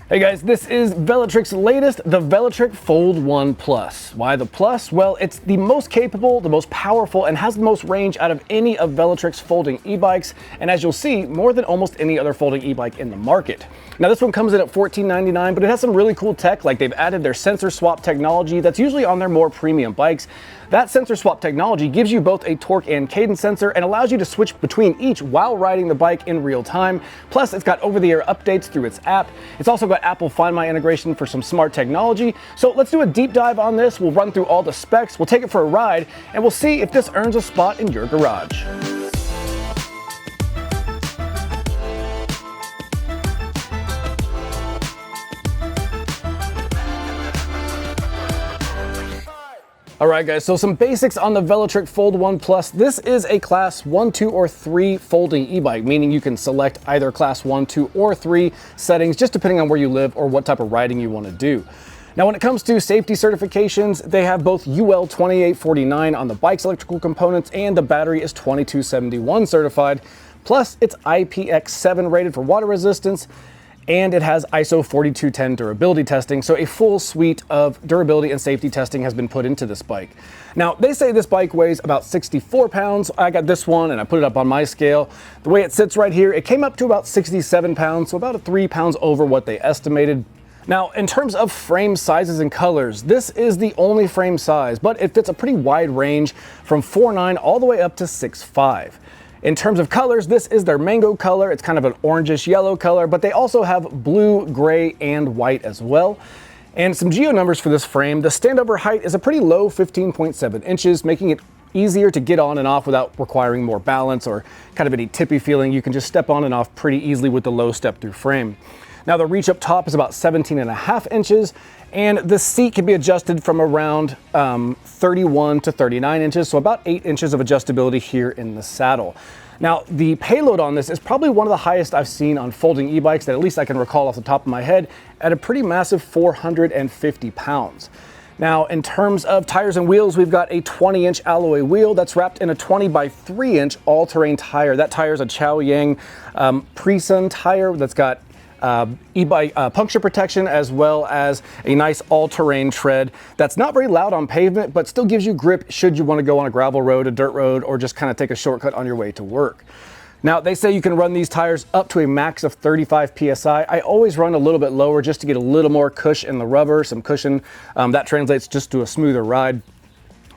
Hey guys, this is Velotric's latest, the Velotric Fold 1 Plus. Why the Plus? Well, it's the most capable, the most powerful, and has the most range out of any of Velotric's folding e-bikes, and as you'll see, more than almost any other folding e-bike in the market. Now this one comes in at $14.99, but it has some really cool tech, like they've added their sensor swap technology that's usually on their more premium bikes. That sensor swap technology gives you both a torque and cadence sensor and allows you to switch between each while riding the bike in real time. Plus, it's got over-the-air updates through its app. It's also got Apple Find My integration for some smart technology. So let's do a deep dive on this. We'll run through all the specs, we'll take it for a ride, and we'll see if this earns a spot in your garage. Alright guys, so some basics on the Velotric Fold 1 Plus. This is a class 1, 2, or 3 folding e-bike, meaning you can select either class 1, 2, or 3 settings, just depending on where you live or what type of riding you want to do. Now when it comes to safety certifications, they have both UL 2849 on the bike's electrical components, and the battery is 2271 certified. Plus, it's IPX7 rated for water resistance, and it has ISO 4210 durability testing, so a full suite of durability and safety testing has been put into this bike. Now, they say this bike weighs about 64 pounds. I got this one and I put it up on my scale. The way it sits right here, it came up to about 67 pounds, so about 3 pounds over what they estimated. Now, in terms of frame sizes and colors, this is the only frame size, but it fits a pretty wide range from 4.9 all the way up to 6.5. In terms of colors, this is their mango color. It's kind of an orangish yellow color, but they also have blue, gray, and white as well. And some geo numbers for this frame. The standover height is a pretty low 15.7 inches, making it easier to get on and off without requiring more balance or kind of any tippy feeling. You can just step on and off pretty easily with the low step-through frame. Now the reach up top is about 17.5 inches, and the seat can be adjusted from around 31 to 39 inches, so about 8 inches of adjustability here in the saddle. Now the payload on this is probably one of the highest I've seen on folding e-bikes, that at least I can recall off the top of my head, at a pretty massive 450 pounds. Now, in terms of tires and wheels, we've got a 20-inch alloy wheel that's wrapped in a 20 by 3-inch all-terrain tire. That tire is a Chaoyang Pre-Sun tire that's got e-bike puncture protection, as well as a nice all-terrain tread that's not very loud on pavement, but still gives you grip should you want to go on a gravel road, a dirt road, or just kind of take a shortcut on your way to work. Now, they say you can run these tires up to a max of 35 PSI. I always run a little bit lower just to get a little more cush in the rubber, some cushion. That translates just to a smoother ride.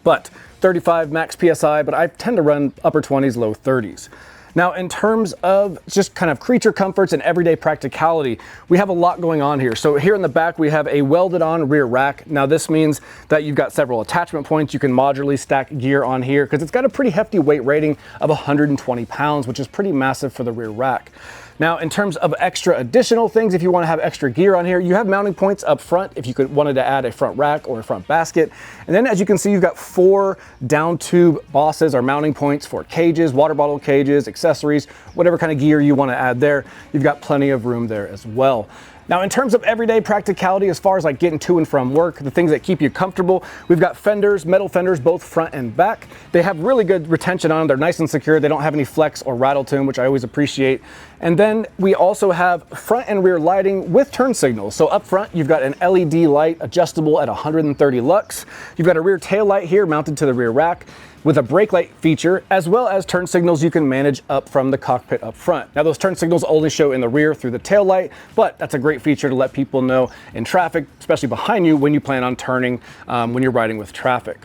But 35 max PSI, but I tend to run upper 20s, low 30s. Now, in terms of just kind of creature comforts and everyday practicality, we have a lot going on here. So here in the back, we have a welded on rear rack. Now this means that you've got several attachment points. You can modularly stack gear on here because it's got a pretty hefty weight rating of 120 pounds, which is pretty massive for the rear rack. Now, in terms of extra additional things, if you want to have extra gear on here, you have mounting points up front if you wanted to add a front rack or a front basket. And then as you can see, you've got 4 down tube bosses or mounting points for cages, water bottle cages, accessories, whatever kind of gear you want to add there. You've got plenty of room there as well. Now, in terms of everyday practicality, as far as like getting to and from work, the things that keep you comfortable, we've got fenders, metal fenders, both front and back. They have really good retention on them. They're nice and secure. They don't have any flex or rattle to them, which I always appreciate. And then we also have front and rear lighting with turn signals. So up front, you've got an LED light adjustable at 130 lux. You've got a rear tail light here mounted to the rear rack with a brake light feature, as well as turn signals you can manage up from the cockpit up front. Now those turn signals only show in the rear through the tail light, but that's a great feature to let people know in traffic, especially behind you, when you plan on turning when you're riding with traffic.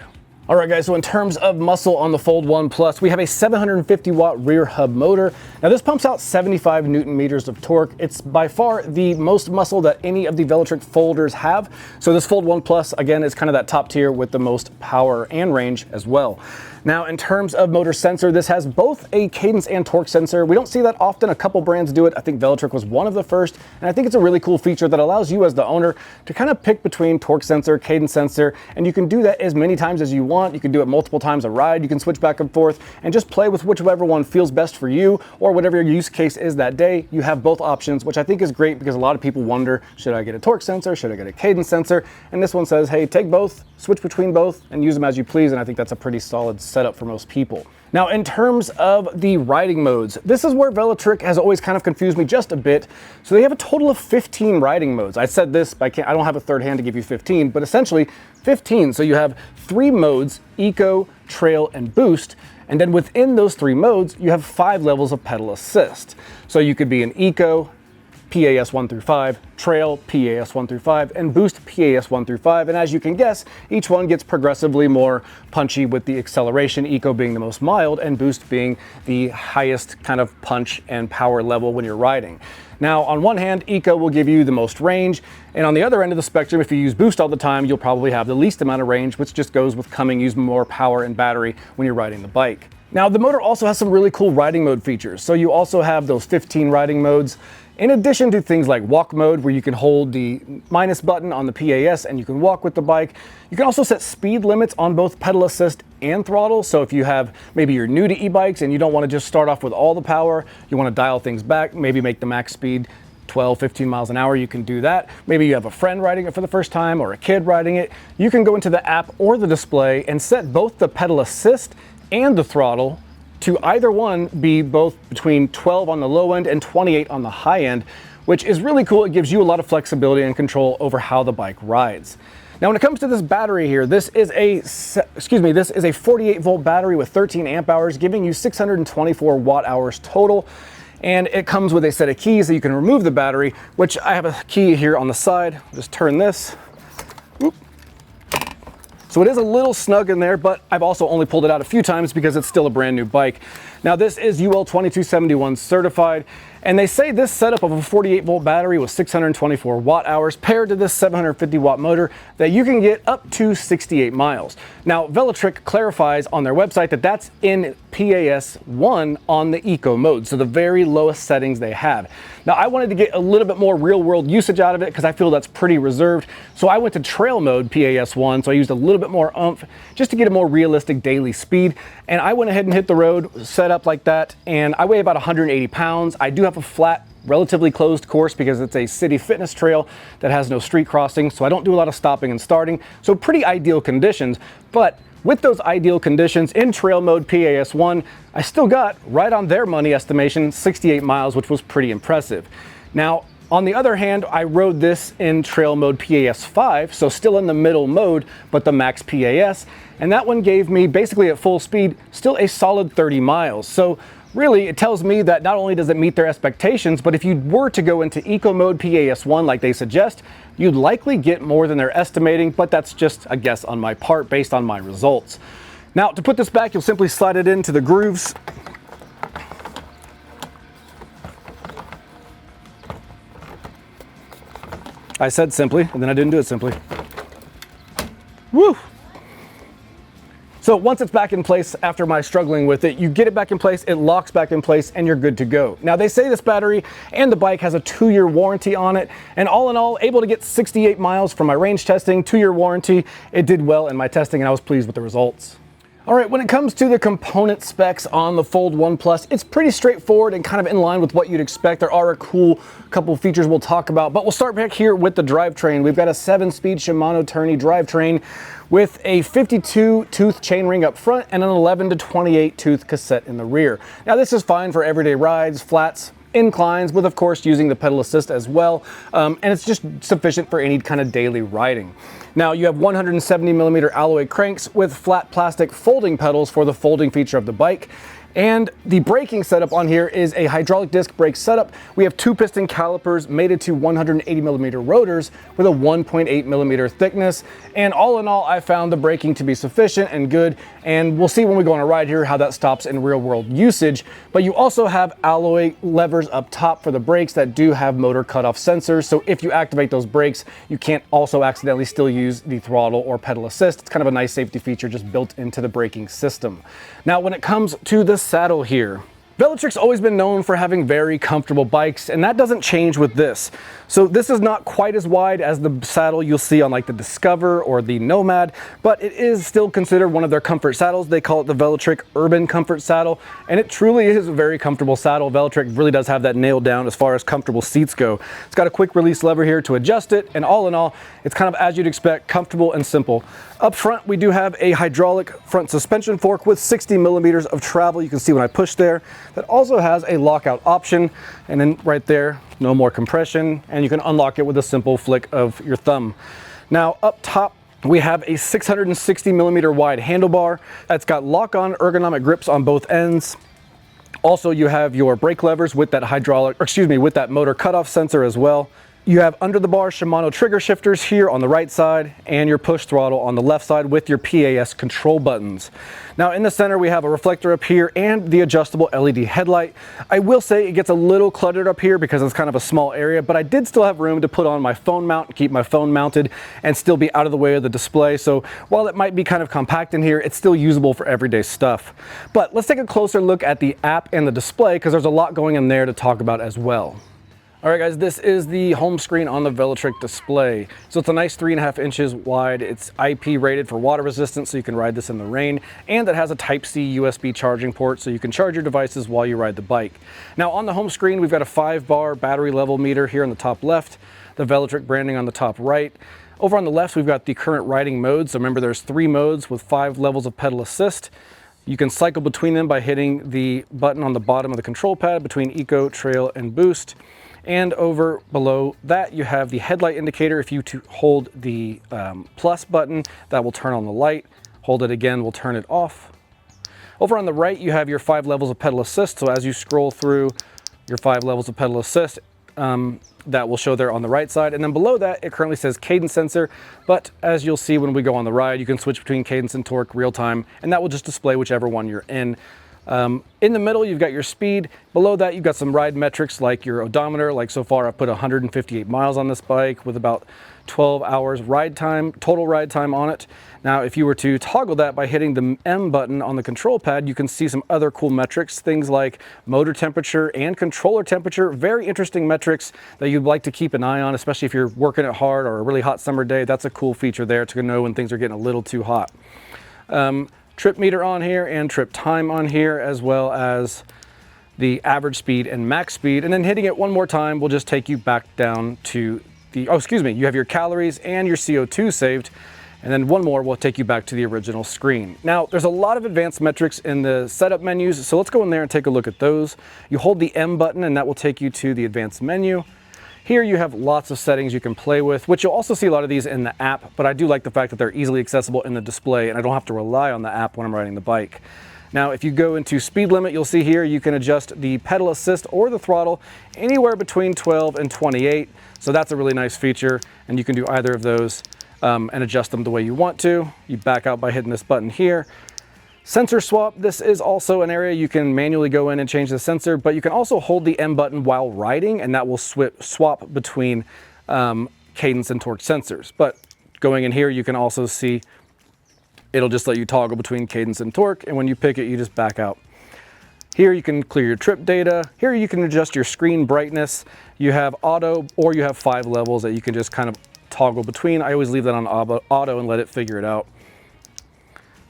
All right guys, so in terms of muscle on the Fold 1 Plus, we have a 750 watt rear hub motor. Now this pumps out 75 Newton meters of torque. It's by far the most muscle that any of the Velotric folders have. So this Fold 1 Plus, again, is kind of that top tier with the most power and range as well. Now, in terms of motor sensor, this has both a cadence and torque sensor. We don't see that often. A couple brands do it. I think Velotric was one of the first, and I think it's a really cool feature that allows you as the owner to kind of pick between torque sensor, cadence sensor, and you can do that as many times as you want. You can do it multiple times a ride. You can switch back and forth and just play with whichever one feels best for you, or whatever your use case is that day. You have both options, which I think is great because a lot of people wonder, should I get a torque sensor? Should I get a cadence sensor? And this one says, hey, take both, switch between both, and use them as you please, and I think that's a pretty solid setup for most people. Now, in terms of the riding modes, this is where Velotric has always kind of confused me just a bit. So they have a total of 15 riding modes. I said this, but I don't have a third hand to give you 15, but essentially 15. So you have 3 modes: Eco, Trail, and Boost. And then within those 3 modes, you have 5 levels of pedal assist. So you could be an Eco, PAS 1 through 5, Trail, PAS 1 through 5, and Boost, PAS 1 through 5. And as you can guess, each one gets progressively more punchy with the acceleration, Eco being the most mild and Boost being the highest kind of punch and power level when you're riding. Now, on one hand, Eco will give you the most range, and on the other end of the spectrum, if you use Boost all the time, you'll probably have the least amount of range, which just goes with using more power and battery when you're riding the bike. Now, the motor also has some really cool riding mode features. So you also have those 15 riding modes, in addition to things like walk mode, where you can hold the minus button on the PAS and you can walk with the bike. You can also set speed limits on both pedal assist and throttle. So if you have, maybe you're new to e-bikes and you don't want to just start off with all the power, you want to dial things back, maybe make the max speed 12, 15 miles an hour, you can do that. Maybe you have a friend riding it for the first time or a kid riding it. You can go into the app or the display and set both the pedal assist and the throttle to either one be both between 12 on the low end and 28 on the high end, which is really cool. It gives you a lot of flexibility and control over how the bike rides. Now, when it comes to this battery here, this is a 48 volt battery with 13 amp hours, giving you 624 watt hours total. And it comes with a set of keys that you can remove the battery, which I have a key here on the side. Just turn this. Whoop. So it is a little snug in there, but I've also only pulled it out a few times because it's still a brand new bike. Now, this is UL 2271 certified, and they say this setup of a 48 volt battery with 624 watt hours paired to this 750 watt motor that you can get up to 68 miles. Now, Velotric clarifies on their website that that's in PAS 1 on the Eco mode, so the very lowest settings they have. Now, I wanted to get a little bit more real world usage out of it because I feel that's pretty reserved. So I went to Trail mode PAS 1, so I used a little bit more oomph just to get a more realistic daily speed. And I went ahead and hit the road, set up like that, and I weigh about 180 pounds. I do have a flat, relatively closed course because it's a city fitness trail that has no street crossing, so I don't do a lot of stopping and starting. So pretty ideal conditions, but with those ideal conditions in trail mode PAS 1, I still got, right on their money estimation, 68 miles, which was pretty impressive. Now, on the other hand, I rode this in trail mode PAS 5, so still in the middle mode, but the max PAS, and that one gave me, basically at full speed, still a solid 30 miles. So really, it tells me that not only does it meet their expectations, but if you were to go into Eco mode PAS 1 like they suggest, you'd likely get more than they're estimating, but that's just a guess on my part based on my results. Now, to put this back, you'll simply slide it into the grooves. I said simply, and then I didn't do it simply. Woo! So once it's back in place after my struggling with it, you get it back in place, it locks back in place, and you're good to go. Now, they say this battery and the bike has a 2-year warranty on it, and all in all, able to get 68 miles from my range testing, 2-year warranty. It did well in my testing, and I was pleased with the results. All right, when it comes to the component specs on the Fold 1 Plus, it's pretty straightforward and kind of in line with what you'd expect. There are a cool couple features we'll talk about, but we'll start back here with the drivetrain. We've got a 7-speed Shimano Tourney drivetrain with a 52-tooth chainring up front and an 11 to 28-tooth cassette in the rear. Now, this is fine for everyday rides, flats, inclines, with of course using the pedal assist as well, and it's just sufficient for any kind of daily riding. Now, you have 170mm alloy cranks with flat plastic folding pedals for the folding feature of the bike. And the braking setup on here is a hydraulic disc brake setup. We have 2 piston calipers mated to 180mm rotors with a 1.8mm thickness. And all in all, I found the braking to be sufficient and good. And we'll see when we go on a ride here how that stops in real world usage. But you also have alloy levers up top for the brakes that do have motor cutoff sensors. So if you activate those brakes, you can't also accidentally still use the throttle or pedal assist. It's kind of a nice safety feature just built into the braking system. Now, when it comes to the saddle here, Velotric's always been known for having very comfortable bikes, and that doesn't change with this. So this is not quite as wide as the saddle you'll see on like the Discover or the Nomad, but it is still considered one of their comfort saddles. They call it the Velotric Urban Comfort Saddle, and it truly is a very comfortable saddle. Velotric really does have that nailed down as far as comfortable seats go. It's got a quick release lever here to adjust it, and all in all, it's kind of as you'd expect, comfortable and simple. Up front, we do have a hydraulic front suspension fork with 60 millimeters of travel. You can see when I push there. That also has a lockout option, and then right there, no more compression, and you can unlock it with a simple flick of your thumb. Now up top, we have a 660 millimeter wide handlebar. It's got lock-on ergonomic grips on both ends. Also, you have your brake levers with that with that motor cutoff sensor as well. You have under the bar Shimano trigger shifters here on the right side, and your push throttle on the left side with your PAS control buttons. Now in the center we have a reflector up here and the adjustable LED headlight. I will say it gets a little cluttered up here because it's kind of a small area, but I did still have room to put on my phone mount, keep my phone mounted, and still be out of the way of the display. So while it might be kind of compact in here, it's still usable for everyday stuff. But let's take a closer look at the app and the display, because there's a lot going in there to talk about as well. All right guys, this is the home screen on the Velotric display. So it's a nice 3.5 inches wide. It's IP rated for water resistance, so you can ride this in the rain. And it has a Type-C USB charging port, so you can charge your devices while you ride the bike. Now on the home screen, we've got a 5-bar battery level meter here on the top left, the Velotric branding on the top right. Over on the left, we've got the current riding modes. So remember, there's 3 modes with 5 levels of pedal assist. You can cycle between them by hitting the button on the bottom of the control pad between Eco, Trail, and Boost. And over below that, you have the headlight indicator. If you hold the plus button, that will turn on the light. Hold it again, will turn it off. Over on the right, you have your 5 levels of pedal assist. So as you scroll through your 5 levels of pedal assist, that will show there on the right side. And then below that, it currently says cadence sensor. But as you'll see when we go on the ride, you can switch between cadence and torque real time, and that will just display whichever one you're in. In the middle, you've got your speed. Below that, you've got some ride metrics like your odometer. Like so far, I've put 158 miles on this bike with about 12 hours ride time, total ride time on it. Now, if you were to toggle that by hitting the M button on the control pad, you can see some other cool metrics, things like motor temperature and controller temperature. Very interesting metrics that you'd like to keep an eye on, especially if you're working it hard or a really hot summer day. That's a cool feature there to know when things are getting a little too hot. Trip meter on here and trip time on here, as well as the average speed and max speed. And then hitting it one more time will just take you back down to the, you have your calories and your CO2 saved. And then one more will take you back to the original screen. Now, there's a lot of advanced metrics in the setup menus, so let's go in there and take a look at those. You hold the M button and that will take you to the advanced menu. Here you have lots of settings you can play with, which you'll also see a lot of these in the app, but I do like the fact that they're easily accessible in the display and I don't have to rely on the app when I'm riding the bike. Now, if you go into speed limit, you'll see here you can adjust the pedal assist or the throttle anywhere between 12 and 28. So that's a really nice feature, and you can do either of those and adjust them the way you want to. You back out by hitting this button here. Sensor swap, this is also an area you can manually go in and change the sensor, but you can also hold the M button while riding, and that will swap between cadence and torque sensors. But going in here, you can also see it'll just let you toggle between cadence and torque, and when you pick it, you just back out. Here you can clear your trip data. Here you can adjust your screen brightness. You have auto, or you have 5 levels that you can just kind of toggle between. I always leave that on auto and let it figure it out.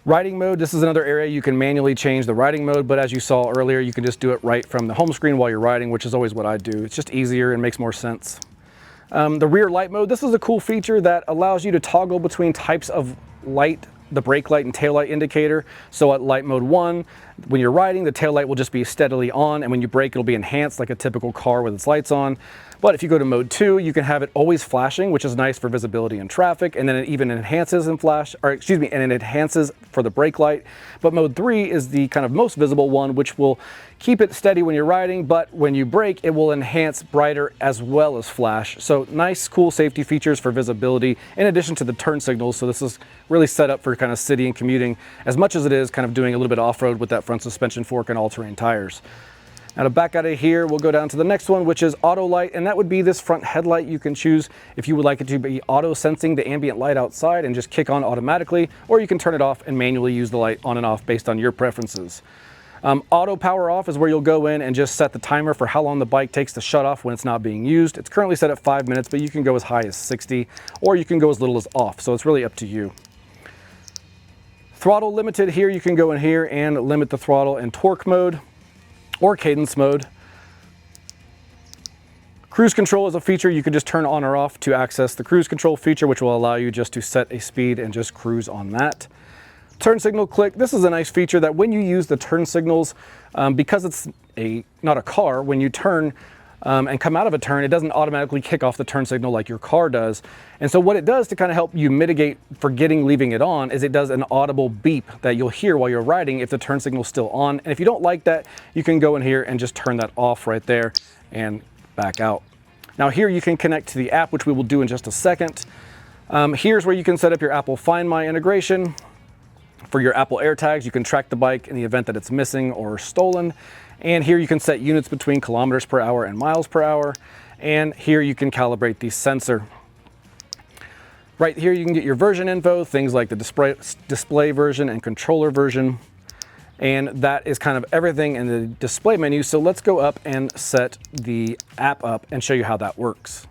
Riding mode, this is another area you can manually change the riding mode, but as you saw earlier, you can just do it right from the home screen while you're riding, which is always what I do. It's just easier and makes more sense. The rear light mode, this is a cool feature that allows you to toggle between types of light, the brake light and tail light indicator. So at light mode 1, when you're riding, the tail light will just be steadily on, and when you brake, it'll be enhanced like a typical car with its lights on. But if you go to mode 2, you can have it always flashing, which is nice for visibility in traffic, and then it even enhances and it enhances for the brake light. But mode 3 is the kind of most visible one, which will keep it steady when you're riding, but when you brake, it will enhance brighter as well as flash. So nice, cool safety features for visibility, in addition to the turn signals. So this is really set up for kind of city and commuting, as much as it is kind of doing a little bit off-road with that front suspension fork and all-terrain tires. Now to back out of here, we'll go down to the next one, which is auto light, and that would be this front headlight. You can choose if you would like it to be auto sensing the ambient light outside and just kick on automatically, or you can turn it off and manually use the light on and off based on your preferences. Auto power off is where you'll go in and just set the timer for how long the bike takes to shut off when it's not being used. It's currently set at 5 minutes, but you can go as high as 60, or you can go as little as off, so it's really up to you. Throttle limited, here you can go in here and limit the throttle in torque mode or cadence mode. Cruise control is a feature you can just turn on or off to access the cruise control feature, which will allow you just to set a speed and just cruise on that. Turn signal click, this is a nice feature that when you use the turn signals, because it's not a car, when you turn and come out of a turn, it doesn't automatically kick off the turn signal like your car does. And so what it does to kind of help you mitigate forgetting leaving it on is it does an audible beep that you'll hear while you're riding if the turn signal's still on. And if you don't like that, you can go in here and just turn that off right there and back out. Now here you can connect to the app, which we will do in just a second. Here's where you can set up your Apple Find My integration. For your Apple AirTags, you can track the bike in the event that it's missing or stolen. And here you can set units between kilometers per hour and miles per hour. And here you can calibrate the sensor. Right here you can get your version info, things like the display version and controller version. And that is kind of everything in the display menu. So let's go up and set the app up and show you how that works.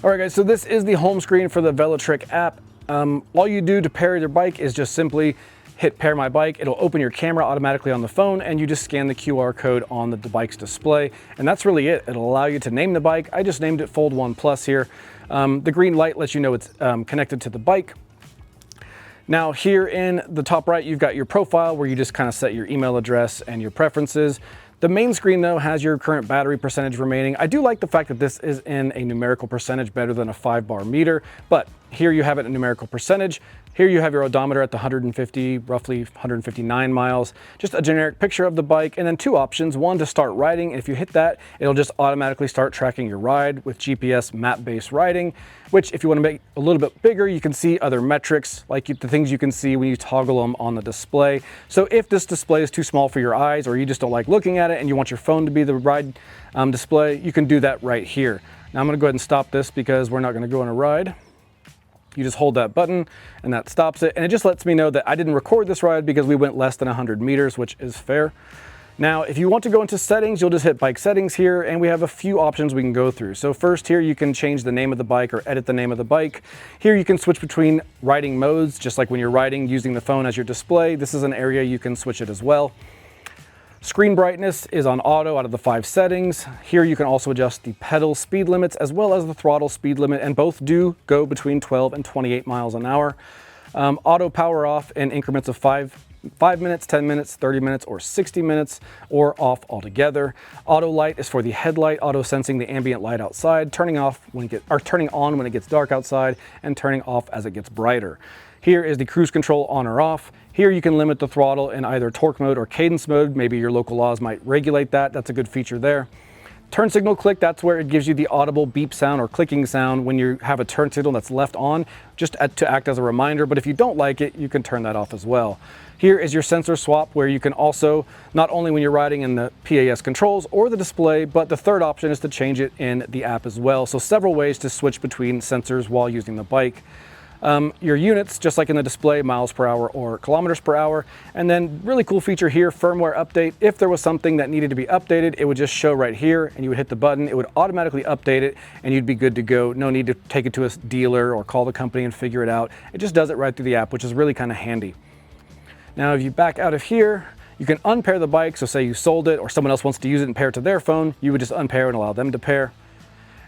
All right guys, so this is the home screen for the Velotric app. All you do to pair your bike is just simply hit pair my bike. It'll open your camera automatically on the phone and you just scan the QR code on the bike's display. And that's really it. It'll allow you to name the bike. I just named it Fold 1 Plus here. The green light lets you know it's connected to the bike. Now here in the top right, you've got your profile where you just kind of set your email address and your preferences. The main screen though has your current battery percentage remaining. I do like the fact that this is in a numerical percentage better than a 5-bar meter, but here you have it in numerical percentage. Here you have your odometer at the 150, roughly 159 miles, just a generic picture of the bike, and then two options. One, to start riding. If you hit that, it'll just automatically start tracking your ride with GPS map-based riding, which if you want to make a little bit bigger, you can see other metrics, like the things you can see when you toggle them on the display. So if this display is too small for your eyes, or you just don't like looking at it and you want your phone to be the ride display, you can do that right here. Now I'm going to go ahead and stop this because we're not going to go on a ride. You just hold that button and that stops it. And it just lets me know that I didn't record this ride because we went less than 100 meters, which is fair. Now, if you want to go into settings, you'll just hit bike settings here, and we have a few options we can go through. So first here, you can change the name of the bike or edit the name of the bike. Here you can switch between riding modes, just like when you're riding using the phone as your display. This is an area you can switch it as well. Screen brightness is on auto out of the 5 settings. Here you can also adjust the pedal speed limits as well as the throttle speed limit, and both do go between 12 and 28 miles an hour. Auto power off in increments of 5 minutes, 10 minutes, 30 minutes, or 60 minutes, or off altogether. Auto light is for the headlight, auto sensing the ambient light outside, turning on when it gets dark outside, and turning off as it gets brighter. Here is the cruise control on or off. Here you can limit the throttle in either torque mode or cadence mode. Maybe your local laws might regulate that. That's a good feature there. Turn signal click, that's where it gives you the audible beep sound or clicking sound when you have a turn signal that's left on, just to act as a reminder. But if you don't like it, you can turn that off as well. Here is your sensor swap, where you can also, not only when you're riding in the PAS controls or the display, but the third option is to change it in the app as well. So several ways to switch between sensors while using the bike. Your units, just like in the display, miles per hour or kilometers per hour. And then really cool feature here, firmware update. If there was something that needed to be updated, it would just show right here and you would hit the button. It would automatically update it and you'd be good to go. No need to take it to a dealer or call the company and figure it out. It just does it right through the app, which is really kind of handy. Now, if you back out of here, you can unpair the bike. So say you sold it or someone else wants to use it and pair it to their phone, you would just unpair and allow them to pair.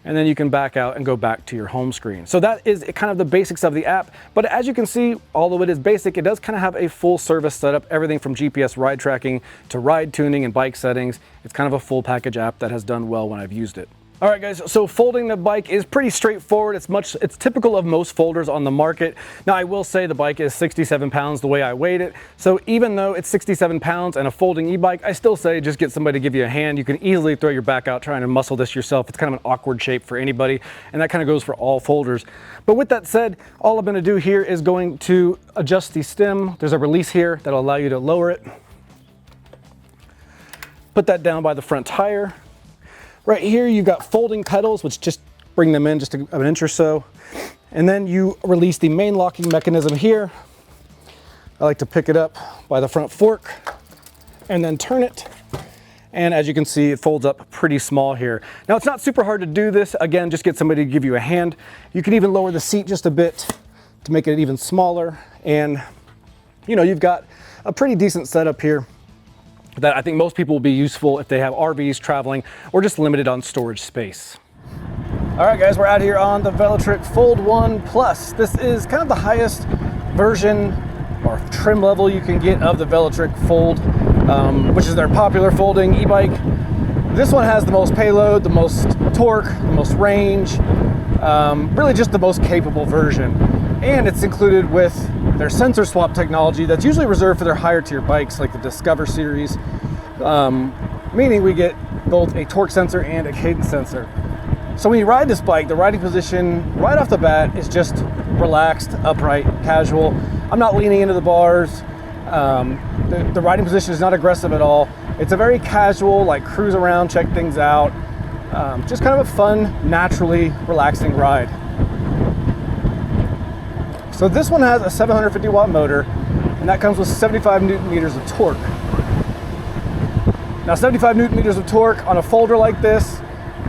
And then you can back out and go back to your home screen. So that is kind of the basics of the app. But as you can see, although it is basic, it does kind of have a full service setup, everything from GPS ride tracking to ride tuning and bike settings. It's kind of a full package app that has done well when I've used it. All right guys, so folding the bike is pretty straightforward. It's typical of most folders on the market. Now I will say the bike is 67 pounds the way I weighed it. So even though it's 67 pounds and a folding e-bike, I still say just get somebody to give you a hand. You can easily throw your back out trying to muscle this yourself. It's kind of an awkward shape for anybody, and that kind of goes for all folders. But with that said, all I'm gonna do here is going to adjust the stem. There's a release here that'll allow you to lower it. Put that down by the front tire. Right here, you've got folding pedals, which just bring them in just an inch or so. And then you release the main locking mechanism here. I like to pick it up by the front fork. and then turn it. And as you can see, it folds up pretty small here. Now, it's not super hard to do this. Again, just get somebody to give you a hand. You can even lower the seat just a bit to make it even smaller. And you know, you've got a pretty decent setup here that I think most people will be useful if they have RVs traveling or just limited on storage space. All right, guys, we're out here on the Velotric Fold 1 Plus. This is kind of the highest version or trim level you can get of the Velotric Fold, which is their popular folding e-bike. This one has the most payload, the most torque, the most range, really just the most capable version. And it's included with their sensor swap technology that's usually reserved for their higher tier bikes like the Discover series, meaning we get both a torque sensor and a cadence sensor. So when you ride this bike, the riding position right off the bat is just relaxed, upright, casual. I'm not leaning into the bars. The riding position is not aggressive at all. It's a very casual, like cruise around, check things out. Just kind of a fun, naturally relaxing ride. So this one has a 750 watt motor, and that comes with 75 Newton meters of torque. Now 75 Newton meters of torque on a folder like this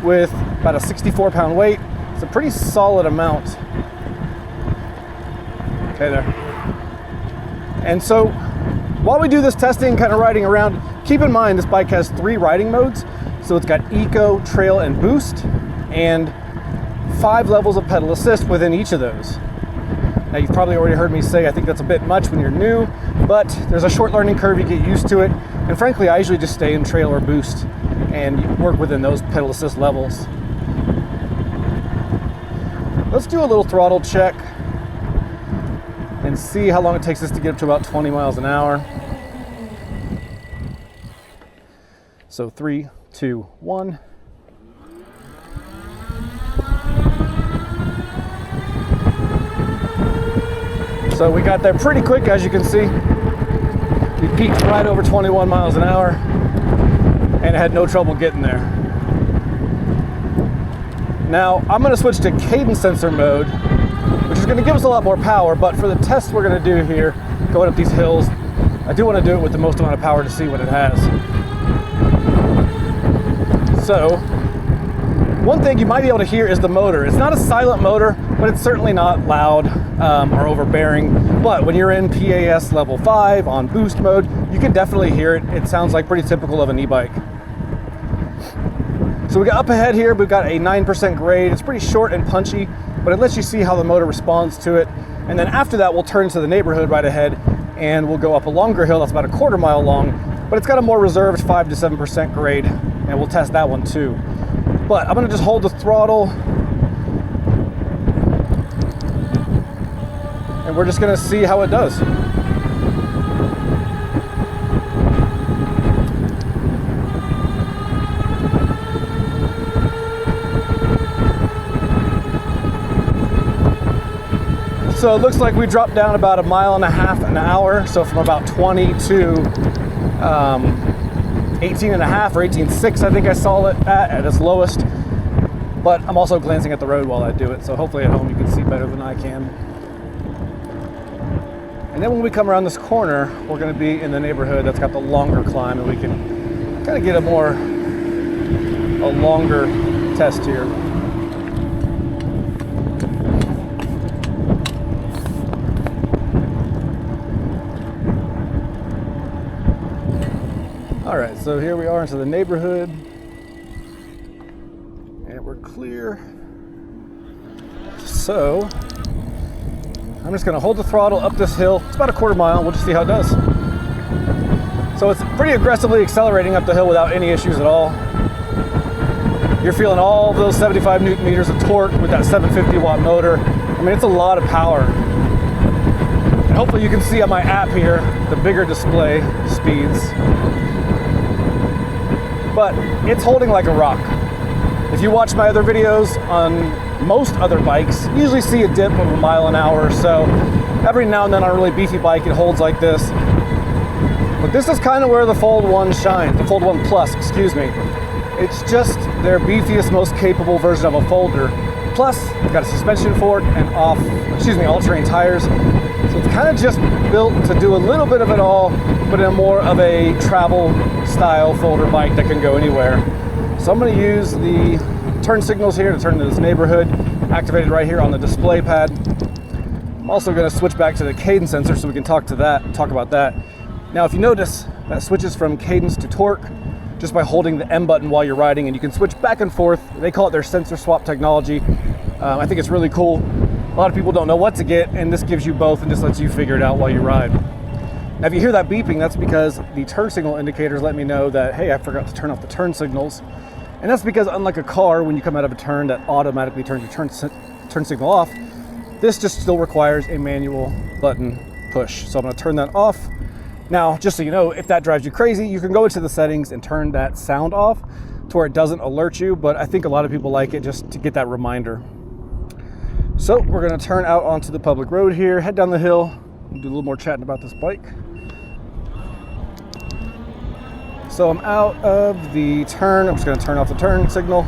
with about a 64 pound weight, it's a pretty solid amount. Okay there. And so while we do this testing, kind of riding around, keep in mind this bike has 3 riding modes. So it's got Eco, Trail, and Boost, and 5 levels of pedal assist within each of those. Now you've probably already heard me say I think that's a bit much when you're new, but there's a short learning curve, you get used to it. And frankly, I usually just stay in Trail or Boost and work within those pedal assist levels. Let's do a little throttle check and see how long it takes us to get up to about 20 miles an hour. So 3, 2, 1. So we got there pretty quick, as you can see. We peaked right over 21 miles an hour and had no trouble getting there. Now I'm going to switch to cadence sensor mode, which is going to give us a lot more power, but for the test we're going to do here, going up these hills, I do want to do it with the most amount of power to see what it has. So, one thing you might be able to hear is the motor. It's not a silent motor, but it's certainly not loud or overbearing. But when you're in PAS level 5 on boost mode, you can definitely hear it. It sounds like pretty typical of an e-bike. So we got up ahead here, we've got a 9% grade. It's pretty short and punchy, but it lets you see how the motor responds to it. And then after that, we'll turn to the neighborhood right ahead and we'll go up a longer hill that's about a quarter mile long, but it's got a more reserved 5 to 7% grade, and we'll test that one too. But I'm gonna just hold the throttle and we're just gonna see how it does. So it looks like we dropped down about 1.5 miles an hour. So from about 20 to 18.5 or 18.6, I think I saw it at its lowest. But I'm also glancing at the road while I do it. So hopefully at home you can see better than I can. And then when we come around this corner, we're gonna be in the neighborhood that's got the longer climb, and we can kind of get a longer test here. All right, so here we are into the neighborhood, and we're clear. So I'm just gonna hold the throttle up this hill. It's about a quarter mile, we'll just see how it does. So it's pretty aggressively accelerating up the hill without any issues at all. You're feeling all of those 75 Newton meters of torque with that 750 watt motor. I mean, it's a lot of power. And hopefully you can see on my app here, the bigger display speeds. But it's holding like a rock. If you watch my other videos on most other bikes, you usually see a dip of 1 mile an hour or so. Every now and then on a really beefy bike, it holds like this. But this is kind of where the Fold 1 shines, the Fold 1 Plus, excuse me. It's just their beefiest, most capable version of a folder. Plus, it's got a suspension fork and all-terrain tires. So it's kind of just built to do a little bit of it all but in a more of a travel style folder bike that can go anywhere. So I'm going to use the turn signals here to turn into this neighborhood, activated right here on the display pad. I'm also going to switch back to the cadence sensor so we can talk about that. Now, if you notice, that switches from cadence to torque just by holding the M button while you're riding, and you can switch back and forth. They call it their sensor swap technology. I think it's really cool. A lot of people don't know what to get, and this gives you both and just lets you figure it out while you ride. Now, if you hear that beeping, that's because the turn signal indicators let me know that, hey, I forgot to turn off the turn signals. And that's because unlike a car, when you come out of a turn that automatically turns your turn signal off, this just still requires a manual button push. So I'm going to turn that off. Now, just so you know, if that drives you crazy, you can go into the settings and turn that sound off to where it doesn't alert you, but I think a lot of people like it just to get that reminder. So we're going to turn out onto the public road here, head down the hill, and do a little more chatting about this bike. So I'm out of the turn. I'm just going to turn off the turn signal.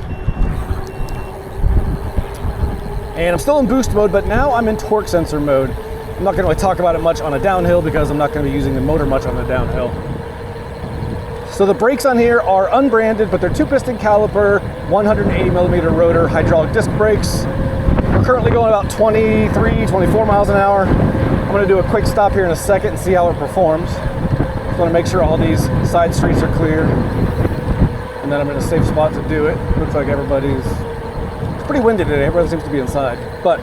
And I'm still in boost mode, but now I'm in torque sensor mode. I'm not going to really talk about it much on a downhill because I'm not going to be using the motor much on the downhill. So the brakes on here are unbranded, but they're 2-piston caliper, 180 millimeter rotor hydraulic disc brakes. We're currently going about 23, 24 miles an hour. I'm going to do a quick stop here in a second and see how it performs. Just want to make sure all these side streets are clear, and then I'm in a safe spot to do it. Looks like it's pretty windy today. Everybody seems to be inside. But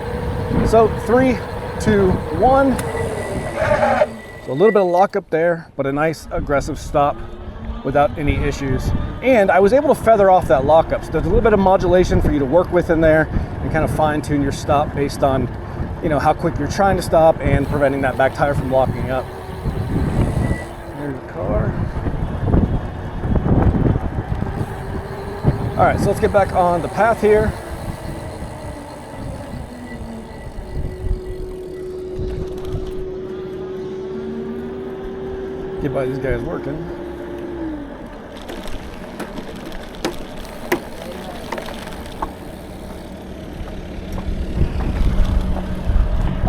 so 3, 2, 1. So a little bit of lockup there, but a nice aggressive stop without any issues. And I was able to feather off that lockup. So there's a little bit of modulation for you to work with in there and kind of fine tune your stop based on, you know, how quick you're trying to stop and preventing that back tire from locking up. There's the car. All right, so let's get back on the path here. Get by these guys working.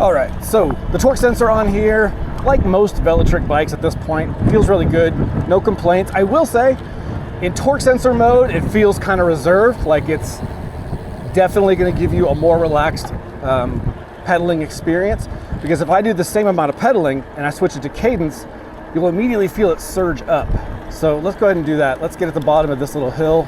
All right, so the torque sensor on here, like most Velotric bikes at this point, feels really good. No complaints. I will say, in torque sensor mode, it feels kind of reserved, like it's definitely going to give you a more relaxed pedaling experience. Because if I do the same amount of pedaling and I switch it to cadence, you'll immediately feel it surge up. So let's go ahead and do that. Let's get at the bottom of this little hill.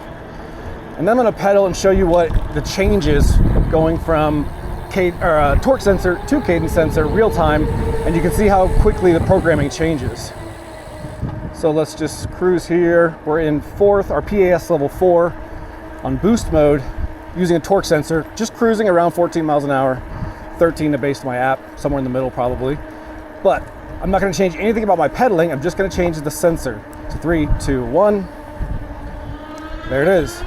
And then I'm gonna pedal and show you what the change is going from torque sensor to cadence sensor real time. And you can see how quickly the programming changes. So let's just cruise here. We're in 4th, our PAS level 4 on boost mode using a torque sensor, just cruising around 14 miles an hour, 13 to base my app, somewhere in the middle probably. But I'm not going to change anything about my pedaling. I'm just going to change the sensor. So 3, 2, 1. There it is.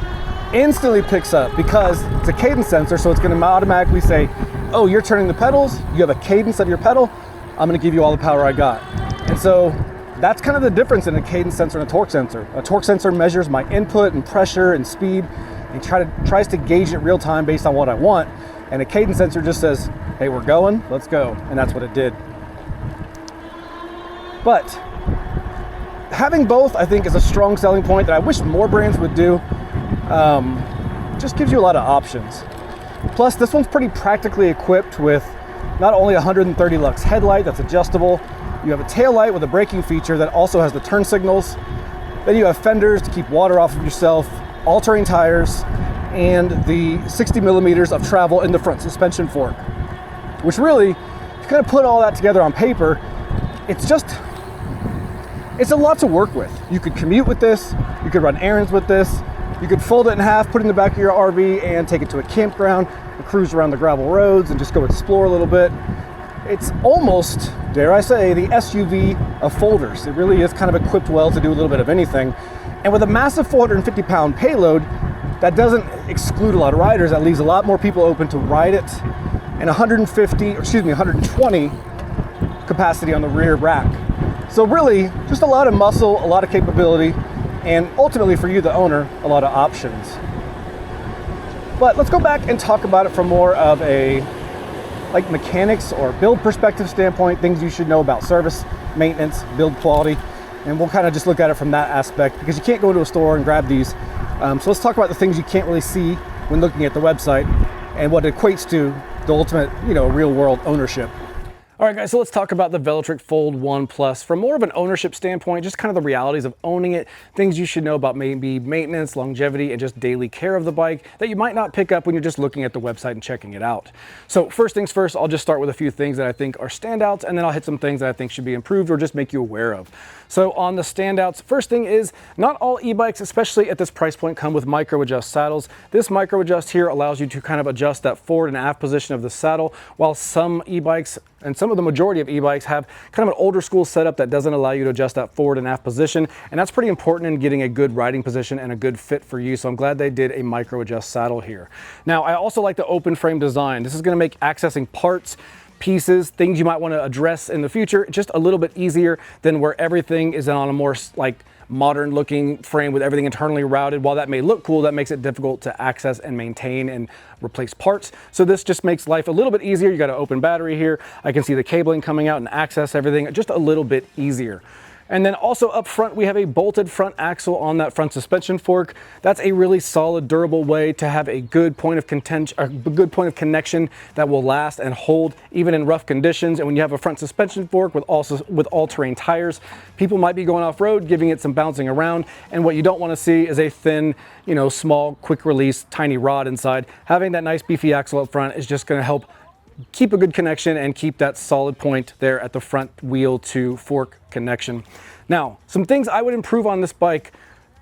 Instantly picks up because it's a cadence sensor, so it's going to automatically say, oh, you're turning the pedals. You have a cadence of your pedal. I'm going to give you all the power I got. And so that's kind of the difference in a cadence sensor and a torque sensor. A torque sensor measures my input and pressure and speed and tries to gauge it real time based on what I want. And a cadence sensor just says, hey, we're going, let's go. And that's what it did. But having both, I think, is a strong selling point that I wish more brands would do. Just gives you a lot of options. Plus, this one's pretty practically equipped with not only a 130 lux headlight that's adjustable, you have a tail light with a braking feature that also has the turn signals. Then you have fenders to keep water off of yourself, all-terrain tires, and the 60 millimeters of travel in the front suspension fork. Which really, if you kind of put all that together on paper, it's a lot to work with. You could commute with this, you could run errands with this, you could fold it in half, put it in the back of your RV and take it to a campground and cruise around the gravel roads and just go explore a little bit. It's almost, dare I say, the SUV of folders. It really is kind of equipped well to do a little bit of anything. And with a massive 450-pound payload, that doesn't exclude a lot of riders. That leaves a lot more people open to ride it. And 120 capacity on the rear rack. So really, just a lot of muscle, a lot of capability, and ultimately for you, the owner, a lot of options. But let's go back and talk about it from more of a like mechanics or build perspective standpoint, things you should know about service, maintenance, build quality. And we'll kind of just look at it from that aspect, because you can't go to a store and grab these. So let's talk about the things you can't really see when looking at the website and what it equates to the ultimate, real world ownership. All right, guys, so let's talk about the Velotric Fold 1 Plus from more of an ownership standpoint, just kind of the realities of owning it, things you should know about maybe maintenance, longevity, and just daily care of the bike that you might not pick up when you're just looking at the website and checking it out. So first things first, I'll just start with a few things that I think are standouts, and then I'll hit some things that I think should be improved or just make you aware of. So on the standouts, first thing is not all e-bikes, especially at this price point, come with micro adjust saddles. This micro adjust here allows you to kind of adjust that forward and aft position of the saddle, while some e-bikes and some of the majority of e-bikes have kind of an older school setup that doesn't allow you to adjust that forward and aft position, and that's pretty important in getting a good riding position and a good fit for you. So I'm glad they did a micro adjust saddle here. Now I also like the open frame design. This is going to make accessing parts, pieces, things you might want to address in the future just a little bit easier than where everything is on a more like modern looking frame with everything internally routed. While that may look cool, that makes it difficult to access and maintain and replace parts. So this just makes life a little bit easier. You got an open battery here. I can see the cabling coming out and access everything just a little bit easier. And then also up front, we have a bolted front axle on that front suspension fork. That's a really solid, durable way to have a good point of contention, a good point of connection that will last and hold even in rough conditions. And when you have a front suspension fork with all-terrain tires, people might be going off-road, giving it some bouncing around. And what you don't want to see is a thin, small, quick release, tiny rod inside. Having that nice beefy axle up front is just going to help keep a good connection and keep that solid point there at the front wheel to fork connection. Now, some things I would improve on this bike.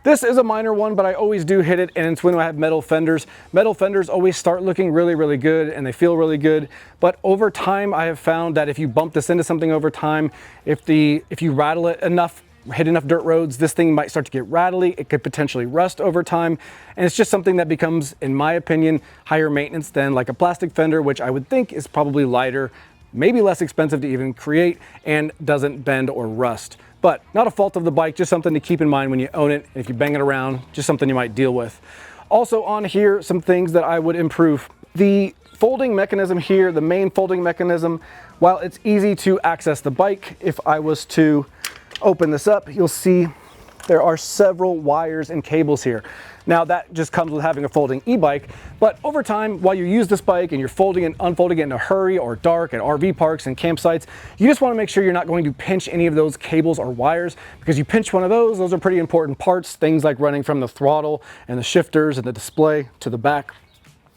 This is a minor one, but I always do hit it, and it's when I have metal fenders. Metal fenders always start looking really, really good, and they feel really good. But over time, I have found that if you bump this into something over time, if you rattle it enough, hit enough dirt roads, this thing might start to get rattly. It could potentially rust over time. And it's just something that becomes, in my opinion, higher maintenance than like a plastic fender, which I would think is probably lighter, maybe less expensive to even create, and doesn't bend or rust. But not a fault of the bike, just something to keep in mind when you own it. And if you bang it around, just something you might deal with. Also on here, some things that I would improve. The folding mechanism here, the main folding mechanism, while it's easy to access the bike, if I was to open this up, you'll see there are several wires and cables here. Now that just comes with having a folding e-bike, but over time, while you use this bike and you're folding and unfolding it in a hurry or dark at RV parks and campsites, you just want to make sure you're not going to pinch any of those cables or wires, because you pinch one of those are pretty important parts, things like running from the throttle and the shifters and the display to the back.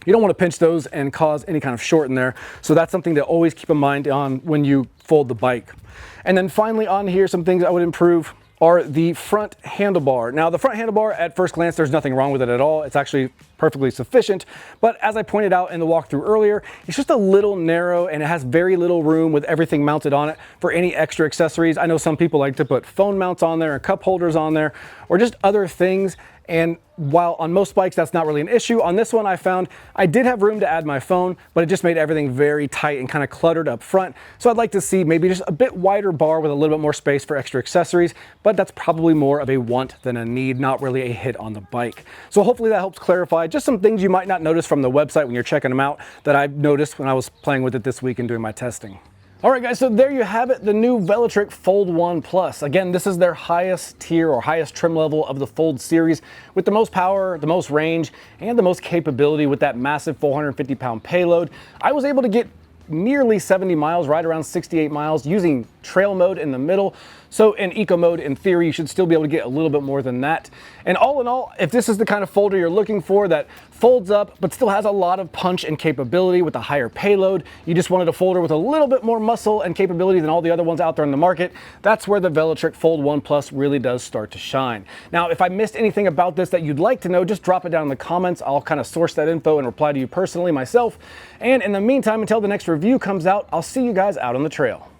You don't want to pinch those and cause any kind of short in there. So that's something to always keep in mind on when you fold the bike. And then finally on here, some things I would improve are the front handlebar. Now the front handlebar, at first glance, there's nothing wrong with it at all. It's actually perfectly sufficient. But as I pointed out in the walkthrough earlier, it's just a little narrow and it has very little room with everything mounted on it for any extra accessories. I know some people like to put phone mounts on there and cup holders on there or just other things. And while on most bikes that's not really an issue, on this one I found I did have room to add my phone, but it just made everything very tight and kind of cluttered up front. So I'd like to see maybe just a bit wider bar with a little bit more space for extra accessories, but that's probably more of a want than a need, not really a hit on the bike. So hopefully that helps clarify just some things you might not notice from the website when you're checking them out that I've noticed when I was playing with it this week and doing my testing. All right, guys, so there you have it, the new Velotric Fold 1 Plus. Again, this is their highest tier or highest trim level of the Fold series with the most power, the most range, and the most capability with that massive 450-pound payload. I was able to get nearly 70 miles, right around 68 miles, using trail mode in the middle. So in eco mode, in theory, you should still be able to get a little bit more than that. And all in all, if this is the kind of folder you're looking for that folds up but still has a lot of punch and capability with a higher payload, you just wanted a folder with a little bit more muscle and capability than all the other ones out there in the market, that's where the Velotric Fold 1 Plus really does start to shine. Now, if I missed anything about this that you'd like to know, just drop it down in the comments. I'll kind of source that info and reply to you personally myself. And in the meantime, until the next review comes out, I'll see you guys out on the trail.